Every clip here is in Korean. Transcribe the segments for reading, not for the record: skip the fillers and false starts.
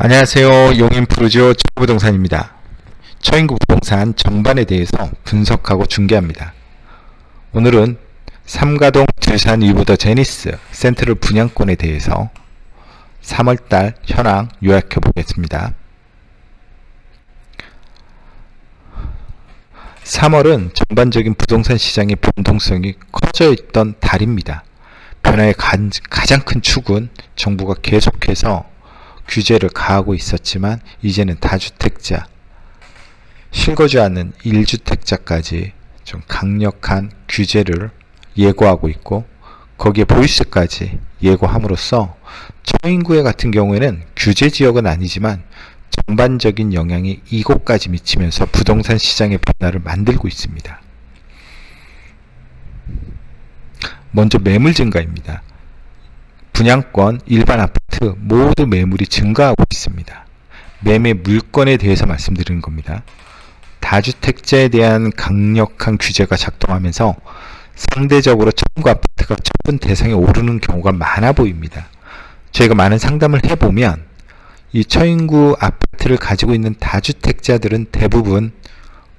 안녕하세요. 용인프로지오 부동산입니다. 처인구 부동산 정반에 대해서 분석하고 중개합니다. 오늘은 삼가동 두산 위브더 제니스 센트럴 분양권에 대해서 3월달 현황 요약해 보겠습니다. 3월은 전반적인 부동산 시장의 변동성이 커져 있던 달입니다. 변화의 가장 큰 축은 정부가 계속해서 규제를 가하고 있었지만 이제는 다주택자, 실거주 않는 1주택자까지 좀 강력한 규제를 예고하고 있고, 거기에 보이스까지 예고함으로써 처인구에 같은 경우에는 규제 지역은 아니지만 전반적인 영향이 이곳까지 미치면서 부동산 시장의 변화를 만들고 있습니다. 먼저 매물 증가입니다. 분양권, 일반 아파트 모두 매물이 증가하고 있습니다. 매매 물건에 대해서 말씀드리는 겁니다. 다주택자에 대한 강력한 규제가 작동하면서 상대적으로 처인구 아파트가 처분 대상에 오르는 경우가 많아 보입니다. 저희가 많은 상담을 해보면 이 처인구 아파트를 가지고 있는 다주택자들은 대부분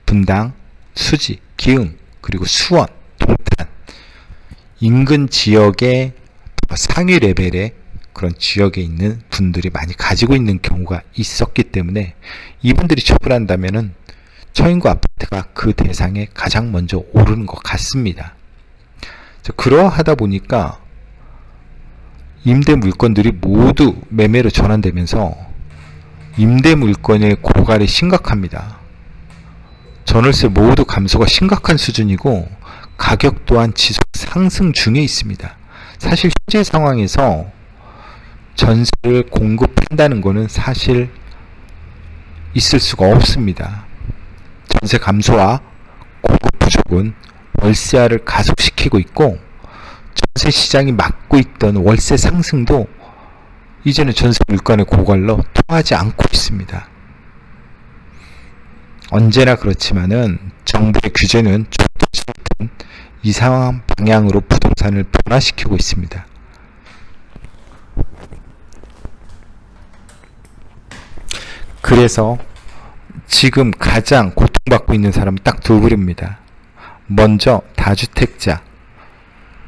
분당, 수지, 기흥, 그리고 수원, 동탄 인근 지역의 상위 레벨의 그런 지역에 있는 분들이 많이 가지고 있는 경우가 있었기 때문에 이분들이 처분한다면은 처인구 아파트가 그 대상에 가장 먼저 오르는 것 같습니다. 그러하다 보니까 임대 물건들이 모두 매매로 전환되면서 임대 물건의 고갈이 심각합니다. 전월세 모두 감소가 심각한 수준이고 가격 또한 지속 상승 중에 있습니다. 사실 현재 상황에서 전세를 공급한다는 것은 사실 있을 수가 없습니다. 전세 감소와 공급 부족은 월세화를 가속시키고 있고, 전세 시장이 막고 있던 월세 상승도 이제는 전세 물건의 고갈로 통하지 않고 있습니다. 언제나 그렇지만은 정부의 규제는 좋든 싫든 이상한 방향으로 부동산을 변화시키고 있습니다. 그래서 지금 가장 고통받고 있는 사람은 딱 두 그룹입니다. 먼저 다주택자,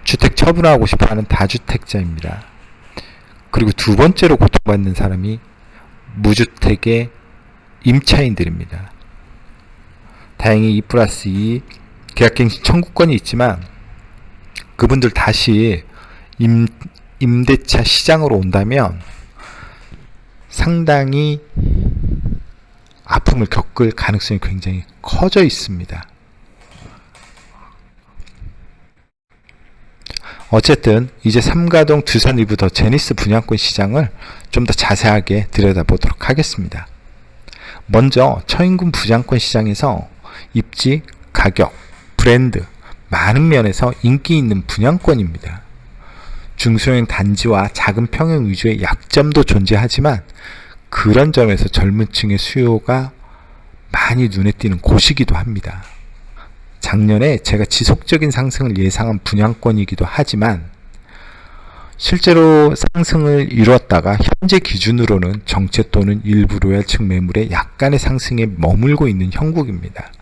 주택 처분하고 싶어하는 다주택자입니다. 그리고 두 번째로 고통받는 사람이 무주택의 임차인들입니다. 다행히 2+2 계약갱신 청구권이 있지만 그분들 다시 임대차 시장으로 온다면 상당히 아픔을 겪을 가능성이 굉장히 커져 있습니다. 어쨌든 이제 삼가동 두산 위브더 제니스 분양권 시장을 좀 더 자세하게 들여다보도록 하겠습니다. 먼저 처인구 분양권 시장에서 입지, 가격, 브랜드, 많은 면에서 인기 있는 분양권입니다. 중소형 단지와 작은 평형 위주의 약점도 존재하지만 그런 점에서 젊은 층의 수요가 많이 눈에 띄는 곳이기도 합니다. 작년에 제가 지속적인 상승을 예상한 분양권이기도 하지만 실제로 상승을 이뤘다가 현재 기준으로는 정체 또는 일부 로얄층 매물의 약간의 상승에 머물고 있는 형국입니다.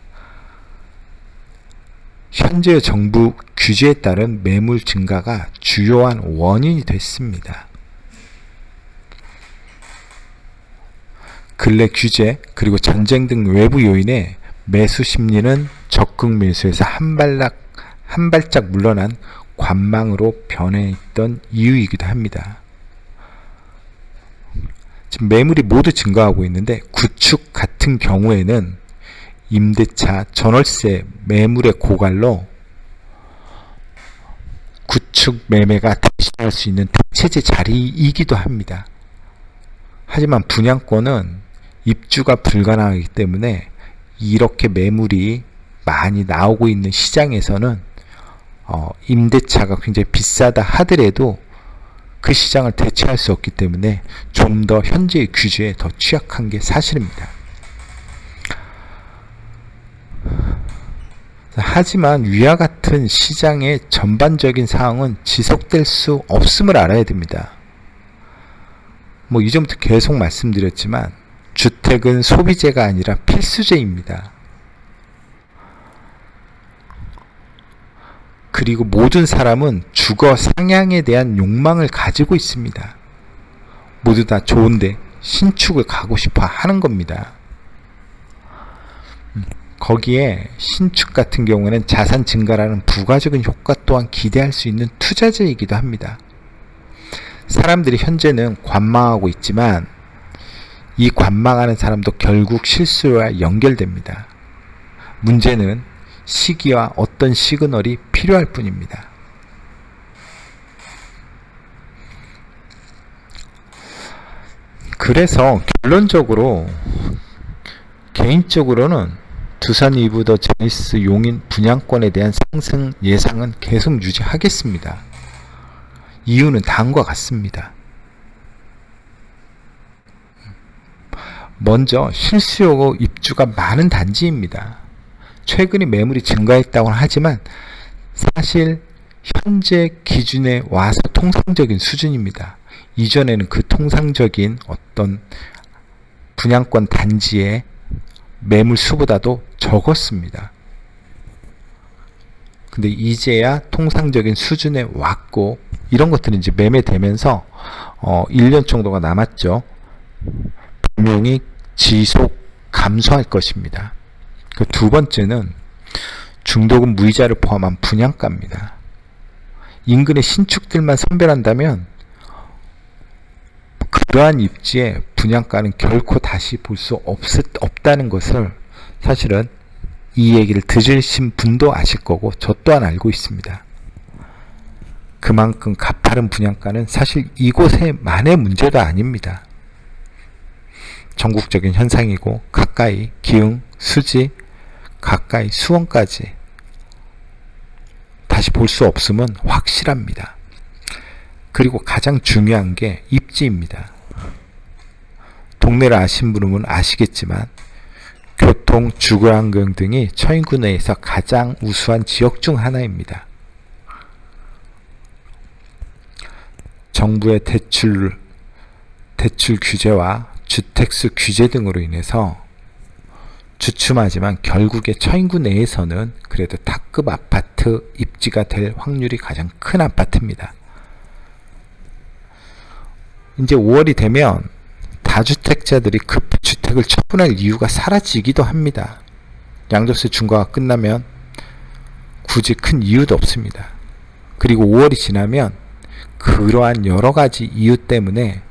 현재 정부 규제에 따른 매물 증가가 주요한 원인이 됐습니다. 근래 규제 그리고 전쟁 등 외부 요인에 매수 심리는 적극 매수에서 한 발짝 물러난 관망으로 변해있던 이유이기도 합니다. 지금 매물이 모두 증가하고 있는데 구축 같은 경우에는 임대차, 전월세 매물의 고갈로 구축 매매가 대신할 수 있는 대체재 자리이기도 합니다. 하지만 분양권은 입주가 불가능하기 때문에 이렇게 매물이 많이 나오고 있는 시장에서는 임대차가 굉장히 비싸다 하더라도 그 시장을 대체할 수 없기 때문에 좀 더 현재의 규제에 더 취약한 게 사실입니다. 하지만 위와 같은 시장의 전반적인 상황은 지속될 수 없음을 알아야 됩니다. 뭐 이전부터 계속 말씀드렸지만 주택은 소비재가 아니라 필수재입니다. 그리고 모든 사람은 주거 상향에 대한 욕망을 가지고 있습니다. 모두 다 좋은데 신축을 가고 싶어 하는 겁니다. 거기에 신축 같은 경우에는 자산 증가라는 부가적인 효과 또한 기대할 수 있는 투자재이기도 합니다. 사람들이 현재는 관망하고 있지만 이 관망하는 사람도 결국 실수와 연결됩니다. 문제는 시기와 어떤 시그널이 필요할 뿐입니다. 그래서 결론적으로 개인적으로는 두산 이브 더 제니스 용인 분양권에 대한 상승 예상은 계속 유지하겠습니다. 이유는 다음과 같습니다. 먼저 실수요 입주가 많은 단지입니다. 최근에 매물이 증가했다고 하지만 사실 현재 기준에 와서 통상적인 수준입니다. 이전에는 그 통상적인 어떤 분양권 단지의 매물 수보다도 적었습니다. 근데 이제야 통상적인 수준에 왔고, 이런 것들은 이제 매매되면서 1년 정도가 남았죠. 분명히 지속 감소할 것입니다. 그 두 번째는 중도금 무이자를 포함한 분양가입니다. 인근의 신축들만 선별한다면 그러한 입지의 분양가는 결코 다시 볼 수 없다는 것을 사실은 이 얘기를 들으신 분도 아실 거고 저 또한 알고 있습니다. 그만큼 가파른 분양가는 사실 이곳에만의 문제가 아닙니다. 전국적인 현상이고 가까이 기흥, 수지, 가까이 수원까지 다시 볼 수 없음은 확실합니다. 그리고 가장 중요한 게 입지입니다. 동네를 아신 분은 아시겠지만 교통, 주거환경 등이 처인구 내에서 가장 우수한 지역 중 하나입니다. 정부의 대출 규제와 주택수 규제 등으로 인해서 주춤하지만 결국에 처인구 내에서는 그래도 탑급 아파트 입지가 될 확률이 가장 큰 아파트입니다. 이제 5월이 되면 다주택자들이 급주택을 처분할 이유가 사라지기도 합니다. 양도세 중과가 끝나면 굳이 큰 이유도 없습니다. 그리고 5월이 지나면 그러한 여러 가지 이유 때문에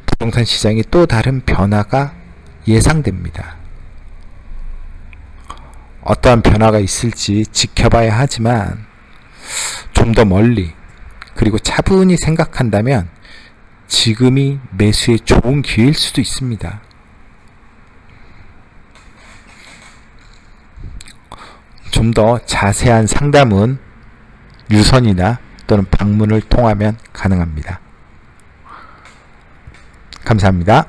부동산 시장이 또 다른 변화가 예상됩니다. 어떠한 변화가 있을지 지켜봐야 하지만 좀 더 멀리 그리고 차분히 생각한다면 지금이 매수의 좋은 기회일 수도 있습니다. 좀 더 자세한 상담은 유선이나 또는 방문을 통하면 가능합니다. 감사합니다.